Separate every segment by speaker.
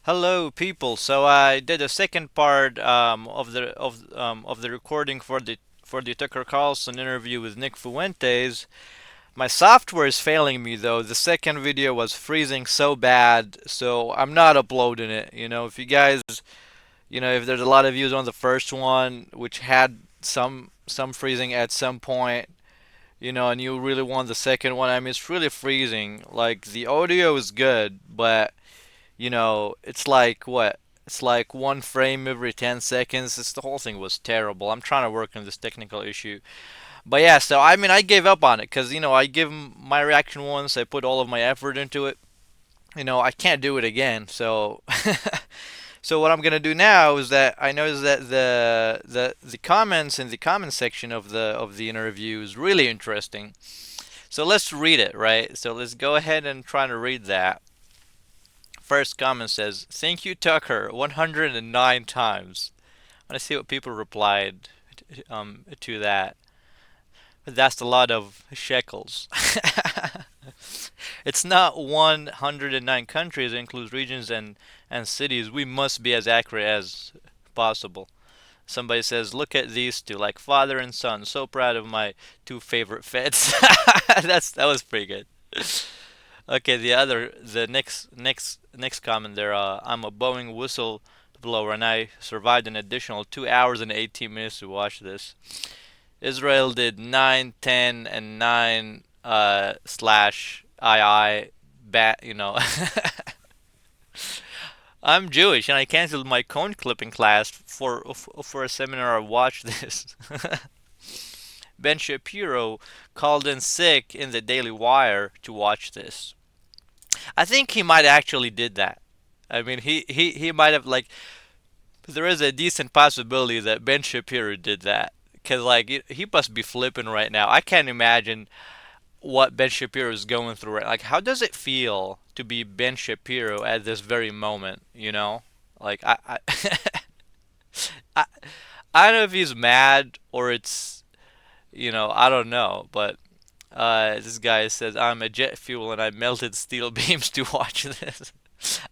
Speaker 1: Hello, people. So I did a second part of the recording for the Tucker Carlson interview with Nick Fuentes. My software is failing me though. The second video was freezing so bad, so I'm not uploading it. If you guys, if there's a lot of views on the first one, which had some freezing at some point, and you really want the second one, I mean, it's really freezing. Like the audio is good, but it's like what? It's like one frame every 10 seconds. The whole thing was terrible. I'm trying to work on this technical issue. But yeah, so I mean, I gave up on it because, I give my reaction once, I put all of my effort into it. I can't do it again. So, so what I'm gonna do now is that I noticed that the comments in the comment section of the interview is really interesting. So let's read it, right? So let's go ahead and try to read that. First comment says, "Thank you, Tucker, 109 times." I want to see what people replied to that. That's a lot of shekels. It's not 109 countries, it includes regions and cities. We must be as accurate as possible. Somebody says, "Look at these two, like father and son. So proud of my two favorite feds." That was pretty good. Okay, the next comment there. I'm a Boeing whistleblower, and I survived an additional 2 hours and 18 minutes to watch this. Israel did 9, 10, and 9 slash II bat. I'm Jewish, and I canceled my cone clipping class for a seminar. I watched this. Ben Shapiro called in sick in the Daily Wire to watch this. I think he might actually did that. I mean, he might have like. There is a decent possibility that Ben Shapiro did that because like he must be flipping right now. I can't imagine what Ben Shapiro is going through right. Like, how does it feel to be Ben Shapiro at this very moment? Like I, I don't know if he's mad or it's I don't know, but this guy says, "I'm a jet fuel and I melted steel beams to watch this."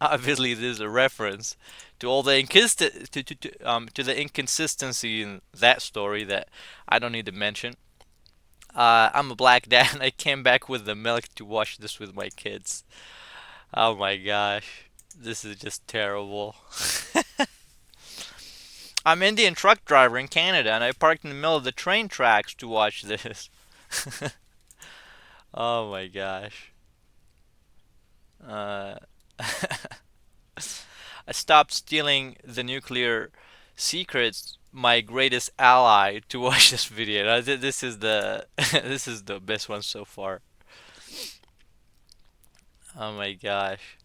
Speaker 1: Obviously, this is a reference to all the to the inconsistency in that story that I don't need to mention. I'm a black dad and I came back with the milk to watch this with my kids. Oh my gosh, this is just terrible. I'm an Indian truck driver in Canada and I parked in the middle of the train tracks to watch this. Oh my gosh. Uh, I stopped stealing the nuclear secrets, my greatest ally, to watch this video. This is the this is the best one so far. Oh my gosh.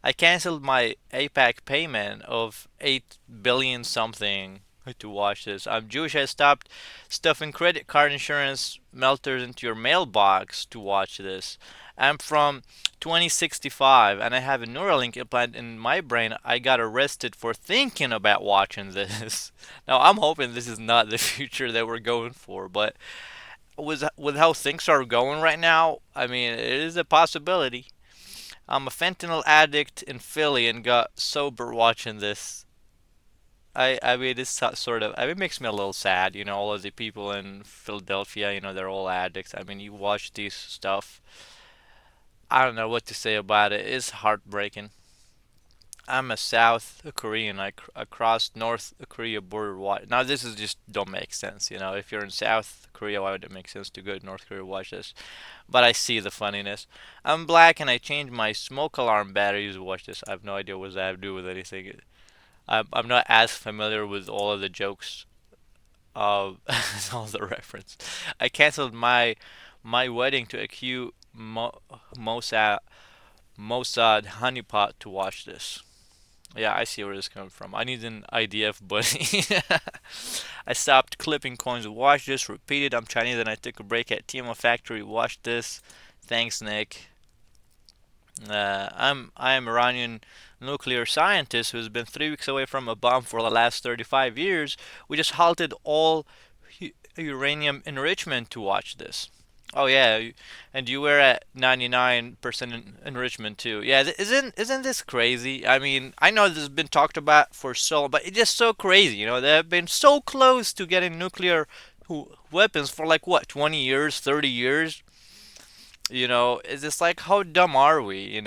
Speaker 1: I canceled my APAC payment of 8 billion something to watch this. I'm Jewish. I stopped stuffing credit card insurance melters into your mailbox to watch this. I'm from 2065 and I have a Neuralink implant in my brain. I got arrested for thinking about watching this. Now, I'm hoping this is not the future that we're going for, but with how things are going right now, I mean, it is a possibility. I'm a fentanyl addict in Philly and got sober watching this. I mean, it's sort of, I mean, it makes me a little sad, all of the people in Philadelphia, they're all addicts. I mean, you watch these stuff. I don't know what to say about it. It's heartbreaking. I'm a South Korean. I crossed North Korea border. Now this is just don't make sense. If you're in South Korea, why would it make sense to go to North Korea to watch this? But I see the funniness. I'm black and I changed my smoke alarm batteries to watch this. I have no idea what that have to do with anything. I'm not as familiar with all of the jokes of all the reference. I canceled my wedding to accuse Mossad honeypot to watch this. Yeah, I see where this comes from. I need an IDF buddy. I stopped clipping coins to watch this. Repeated, I'm Chinese and I took a break at TMO Factory. Watch this. Thanks, Nick. I am Iranian nuclear scientist who's been 3 weeks away from a bomb for the last 35 years. We just halted all uranium enrichment to watch this. Oh yeah, and you were at 99% enrichment too. Yeah, isn't this crazy? I mean, I know this has been talked about for so, but it's just so crazy. You know, they have been so close to getting nuclear weapons for like what, 20 years, 30 years. You know, it's just like how dumb are we?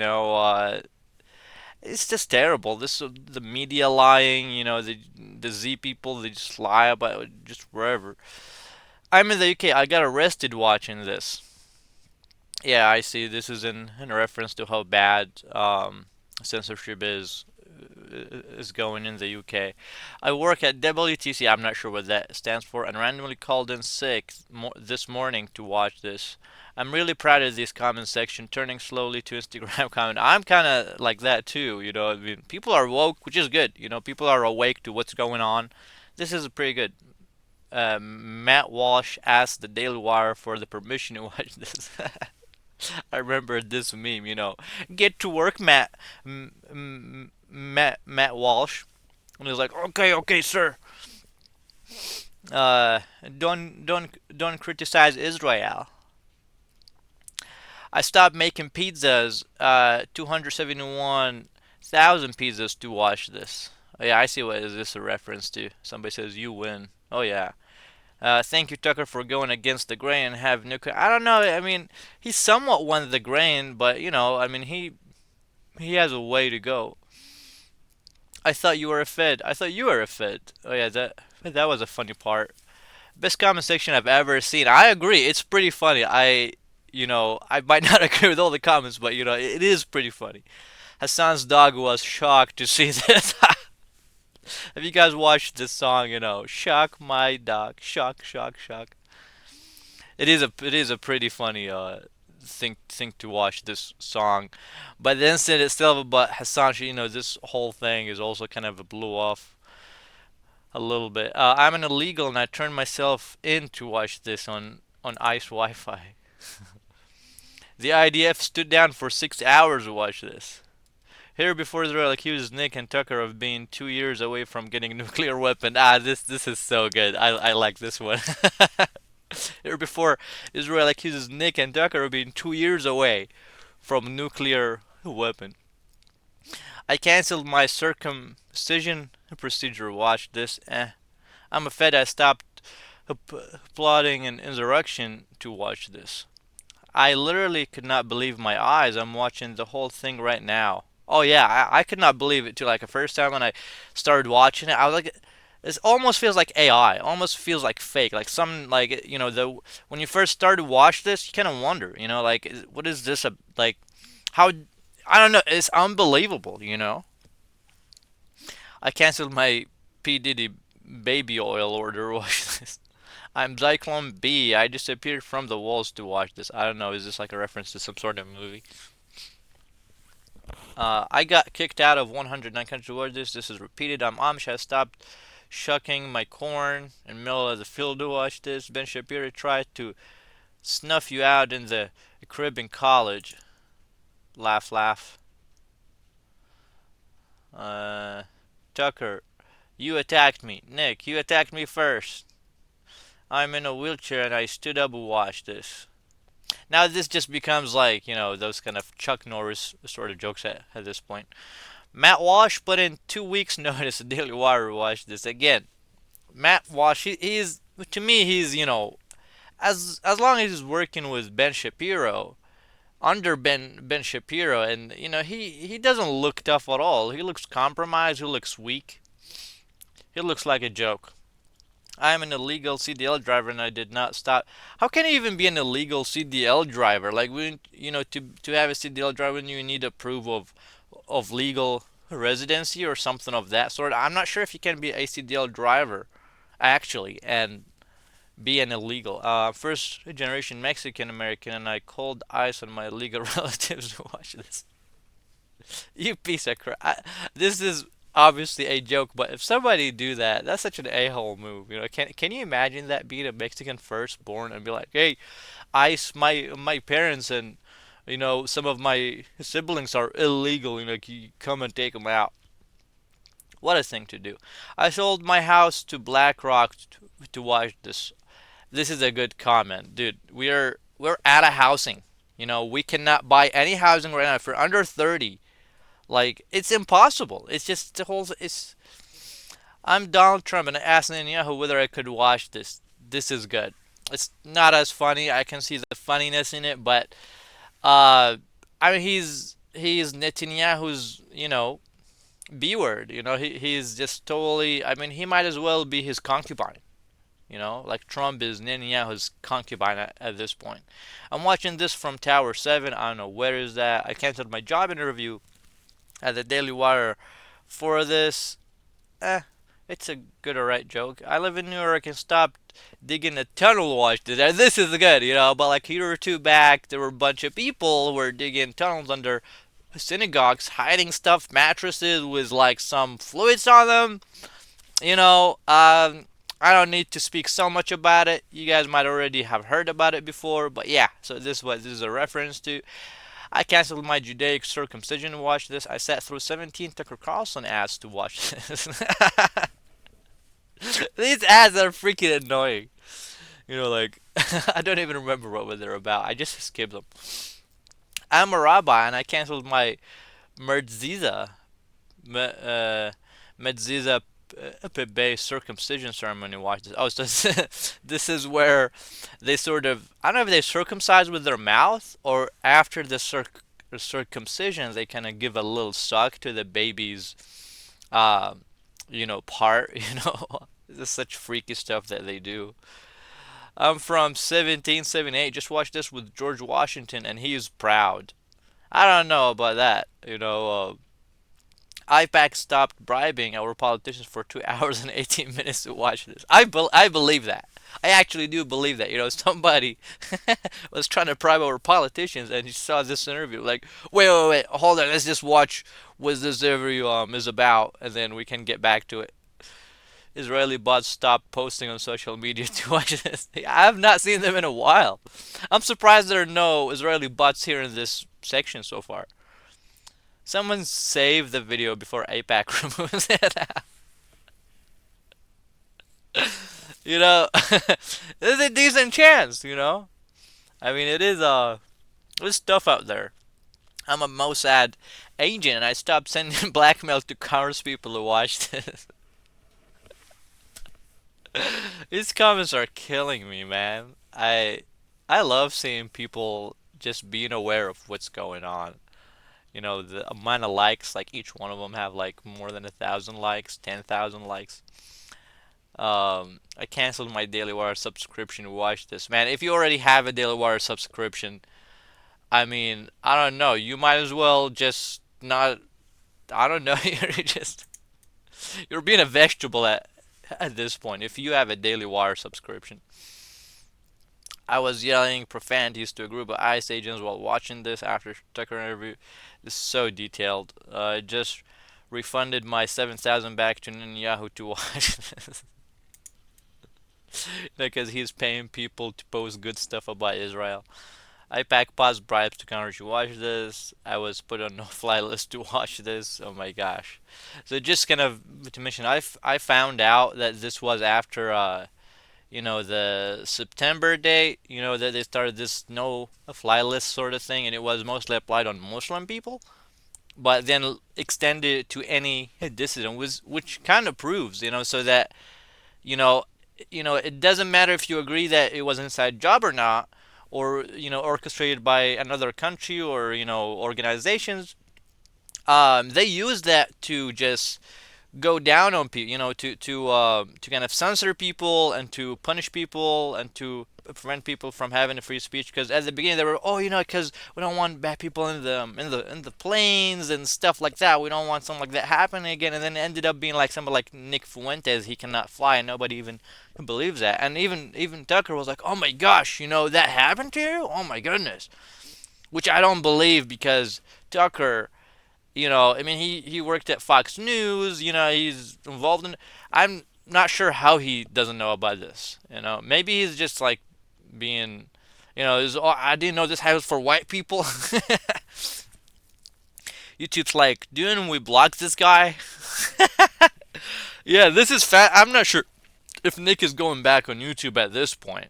Speaker 1: It's just terrible. This the media lying. You know, the Z people, they just lie about just wherever. I'm in the UK. I got arrested watching this. Yeah, I see. This is in reference to how bad censorship is going in the UK. I work at WTC. I'm not sure what that stands for, and randomly called in sick this morning to watch this. I'm really proud of this comment section, turning slowly to Instagram comment. I'm kind of like that too. You know, I mean, people are woke, which is good. You know, people are awake to what's going on. This is pretty good. Matt Walsh asked the Daily Wire for the permission to watch this. I remember this meme, get to work, Matt Walsh, and he was like, okay, okay, sir. Uh, don't criticize Israel. I stopped making pizzas. 271,000 pizzas to watch this. Oh, yeah, I see. What is this a reference to? Somebody says you win. Oh yeah. Thank you, Tucker, for going against the grain and have nuclear. I don't know. I mean, he somewhat won the grain, but I mean, he has a way to go. I thought you were a Fed. I thought you were a Fed. Oh yeah, that was a funny part. Best comment section I've ever seen. I agree. It's pretty funny. I might not agree with all the comments, but it is pretty funny. Hassan's dog was shocked to see this. Have you guys watched this song? Shock my dog. Shock, shock, shock. It is a pretty funny thing to watch this song, but the incident itself. But Hassan, this whole thing is also kind of a blew off a little bit. I'm an illegal and I turned myself in to watch this on ICE Wi-Fi. The IDF stood down for 6 hours to watch this. Here before Israel accuses Nick and Tucker of being 2 years away from getting a nuclear weapon. This is so good. I like this one. Here before Israel accuses Nick and Tucker of being 2 years away from nuclear weapon. I canceled my circumcision procedure. Watch this. I'm a Fed. I stopped plotting an insurrection to watch this. I literally could not believe my eyes. I'm watching the whole thing right now. Oh yeah, I could not believe it too. Like the first time when I started watching it, I was like, this almost feels like AI. Almost feels like fake. Like some like the when you first started to watch this, you kind of wonder, like what is this like? How I don't know. It's unbelievable. I canceled my P Diddy baby oil order. Watch this. I'm Zyklon B. I disappeared from the walls to watch this. I don't know. Is this like a reference to some sort of movie? I got kicked out of 109 countries where this is repeated. I'm Amish. I stopped shucking my corn in the middle of the field to watch this. Ben Shapiro tried to snuff you out in the crib in college. Laugh, laugh. Uh, Tucker, you attacked me. Nick, you attacked me first. I'm in a wheelchair and I stood up and watched this. Now this just becomes like, those kind of Chuck Norris sort of jokes at this point. Matt Walsh put in 2 weeks notice. The Daily Wire watched this again. Matt Walsh, he's to me, he's as long as he's working with Ben Shapiro, under Ben Shapiro, and he doesn't look tough at all. He looks compromised. He looks weak. He looks like a joke. I am an illegal CDL driver and I did not stop. How can you even be an illegal CDL driver? Like, to have a CDL driver, you need a proof of legal residency or something of that sort. I'm not sure if you can be a CDL driver actually and be an illegal. First generation Mexican American, and I called ICE on my illegal relatives to watch this. You piece of crap. This is obviously a joke, but if somebody do that, that's such an a-hole move. Can you imagine that being a Mexican firstborn and be like, hey, ICE, my parents and some of my siblings are illegal. Can you come and take them out? What a thing to do. I sold my house to BlackRock to watch this. This is a good comment, dude. we're out of housing. We cannot buy any housing right now if you're under 30. Like, it's impossible. It's just the whole. It's. I'm Donald Trump and I asked Netanyahu whether I could watch this. This is good. It's not as funny. I can see the funniness in it, but uh, I mean, he's Netanyahu's B word. He's just totally. I mean, he might as well be his concubine. Like Trump is Netanyahu's concubine at this point. I'm watching this from Tower 7. I don't know where is that. I canceled my job interview at the Daily Wire for this. Eh, it's a good or right joke. I live in New York and stopped digging a tunnel to watch this. And this is good. But like a year or two back, there were a bunch of people who were digging tunnels under synagogues, hiding stuffed mattresses with like some fluids on them. I don't need to speak so much about it. You guys might already have heard about it before, but yeah. So this is what this is a reference to. I canceled my Judaic circumcision to watch this. I sat through 17 Tucker Carlson ads to watch this. These ads are freaking annoying. Like I don't even remember what they're about. I just skipped them. I'm a rabbi and I canceled my Merziza Metziza Pepe circumcision ceremony. Watch this. Oh, so this is where they sort of, I don't know if they circumcise with their mouth or after the circumcision they kind of give a little suck to the baby's, uh, part. This is such freaky stuff that they do. I'm from 1778. Just watched this with George Washington, and he's proud. I don't know about that. IPAC stopped bribing our politicians for 2 hours and 18 minutes to watch this. I believe that. I actually do believe that. Somebody was trying to bribe our politicians and he saw this interview. Like, wait, hold on. Let's just watch what this interview is about and then we can get back to it. Israeli bots stopped posting on social media to watch this. I have not seen them in a while. I'm surprised there are no Israeli bots here in this section so far. Someone save the video before APAC removes it. There's a decent chance. I mean, there's stuff out there. I'm a Mossad agent, and I stopped sending blackmail to coerce people to watch this. These comments are killing me, man. I love seeing people just being aware of what's going on. The amount of likes, like each one of them have like more than 1,000 likes, 10,000 likes. I canceled my Daily Wire subscription to watch this. Man, if you already have a Daily Wire subscription, I mean, I don't know. You might as well just not. I don't know. You're being a vegetable at this point. If you have a Daily Wire subscription, I was yelling profanities to a group of ICE agents while watching this after Tucker interview. This is so detailed. I just refunded my 7,000 back to Netanyahu to watch this. Because he's paying people to post good stuff about Israel. IPAC paused bribes to counter to watch this. I was put on no-fly list to watch this. Oh my gosh. So just kind of to mention, I found out that this was after the September date, that they started this no-fly list sort of thing, and it was mostly applied on Muslim people, but then extended to any dissident, which kind of proves, so that, it doesn't matter if you agree that it was an inside job or not, or, orchestrated by another country or, organizations. They use that to just go down on people, to kind of censor people and to punish people and to prevent people from having a free speech. Because at the beginning they were, because we don't want bad people in the planes and stuff like that. We don't want something like that happening again. And then it ended up being like somebody like Nick Fuentes, he cannot fly, and nobody even believes that. And even Tucker was like, oh my gosh, that happened to you? Oh my goodness. Which I don't believe, because Tucker, I mean, he worked at Fox News. He's involved in. I'm not sure how he doesn't know about this. Maybe he's just like being, I didn't know this happens for white people. YouTube's like, dude, we blocked this guy. Yeah, this is fat. I'm not sure if Nick is going back on YouTube at this point.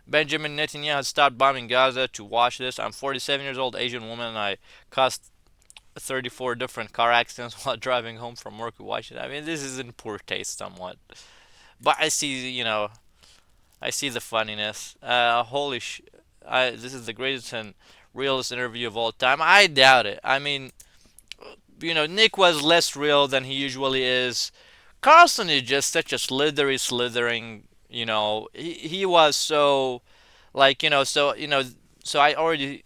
Speaker 1: Benjamin Netanyahu has stopped bombing Gaza to watch this. I'm 47 years old, Asian woman, and I caused 34 different car accidents while driving home from work to watch it. I mean, this is in poor taste somewhat. But I see, I see the funniness. Holy this is the greatest and realest interview of all time. I doubt it. I mean, Nick was less real than he usually is. Carlson is just such a slithering. He was so, like, so I already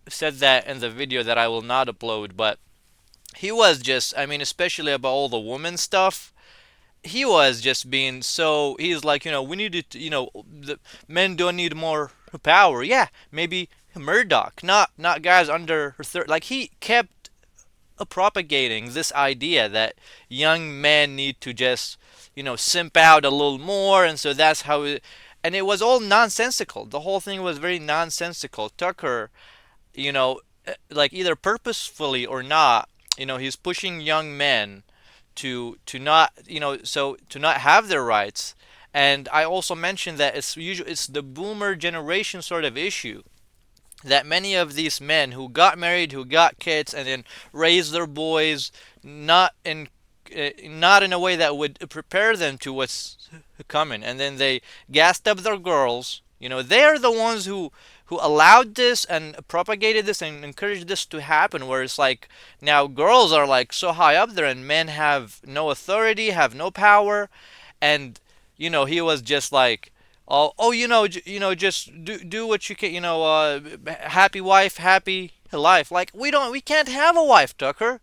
Speaker 1: said that in the video that I will not upload, but he was just, I mean, especially about all the woman stuff. He was just being so. He's like, we need to, the men don't need more power. Yeah, maybe Murdoch, not guys under her third. Like he kept propagating this idea that young men need to just, simp out a little more, and so that's how it. And it was all nonsensical. The whole thing was very nonsensical. Tucker, like either purposefully or not, he's pushing young men to not, so to not have their rights. And I also mentioned that it's the boomer generation sort of issue, that many of these men who got married, who got kids, and then raised their boys not in a way that would prepare them to what's coming, and then they gassed up their girls. They're the ones who allowed this and propagated this and encouraged this to happen. Where it's like now girls are like so high up there, and men have no authority, have no power, and he was just like, oh, just do what you can, happy wife, happy life. Like we can't have a wife, Tucker.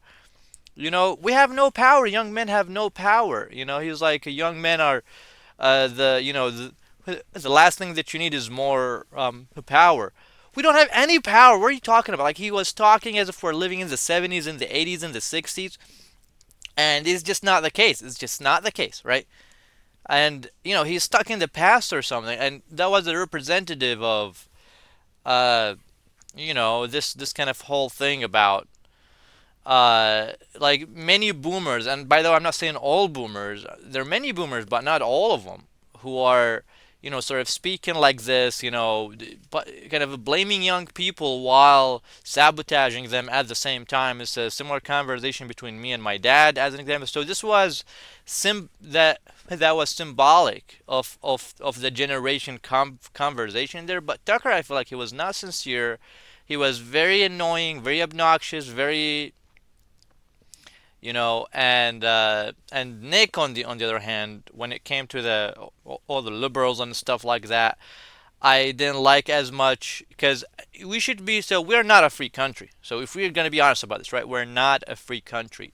Speaker 1: We have no power. Young men have no power. He's like, young men are the last thing that you need is more power. We don't have any power. What are you talking about? Like he was talking as if we're living in the 70s, in the 80s, in the 60s, and it's just not the case. It's just not the case, right? And he's stuck in the past or something, and that was a representative of uh, this kind of whole thing about like many boomers. And by the way, I'm not saying all boomers. There are many boomers, but not all of them, who are sort of speaking like this, but kind of blaming young people while sabotaging them at the same time. It's a similar conversation between me and my dad, as an example. So this was that was symbolic of the generation conversation there. But Tucker, I feel like he was not sincere. He was very annoying, very obnoxious, very, and Nick, on the other hand, when it came to all the liberals and stuff like that, I didn't like as much, because we're not a free country. So if we're gonna be honest about this, right, we're not a free country.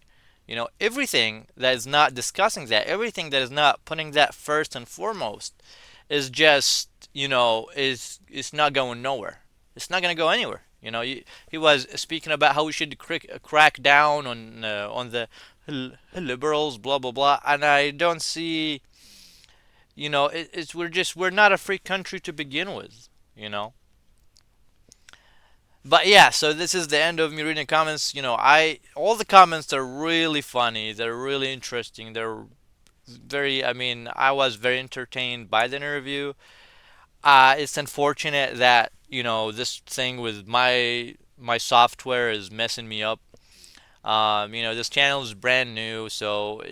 Speaker 1: Everything that is not discussing that, everything that is not putting that first and foremost, is just, is not going nowhere. It's not gonna go anywhere. He was speaking about how we should crack down on the liberals, blah blah blah, and I don't see, we're not a free country to begin with, you know. But yeah, so this is the end of me reading comments. I all the comments are really funny. They're really interesting. They're very. I mean, I was very entertained by the interview. It's unfortunate that this thing with my software is messing me up. This channel is brand new, so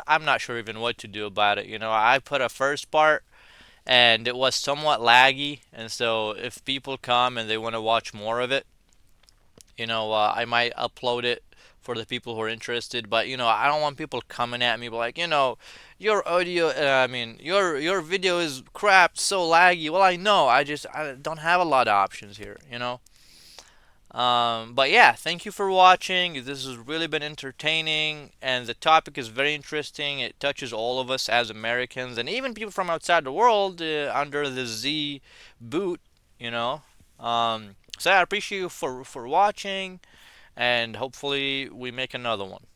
Speaker 1: I'm not sure even what to do about it. I put a first part, and it was somewhat laggy, and so if people come and they want to watch more of it, I might upload it for the people who are interested. But I don't want people coming at me like, your audio, I mean, your video is crap, so laggy. Well, I don't have a lot of options here. But yeah, thank you for watching. This has really been entertaining, and the topic is very interesting. It touches all of us as Americans, and even people from outside the world, under the Z boot. You know. So I appreciate you for watching, and hopefully we make another one.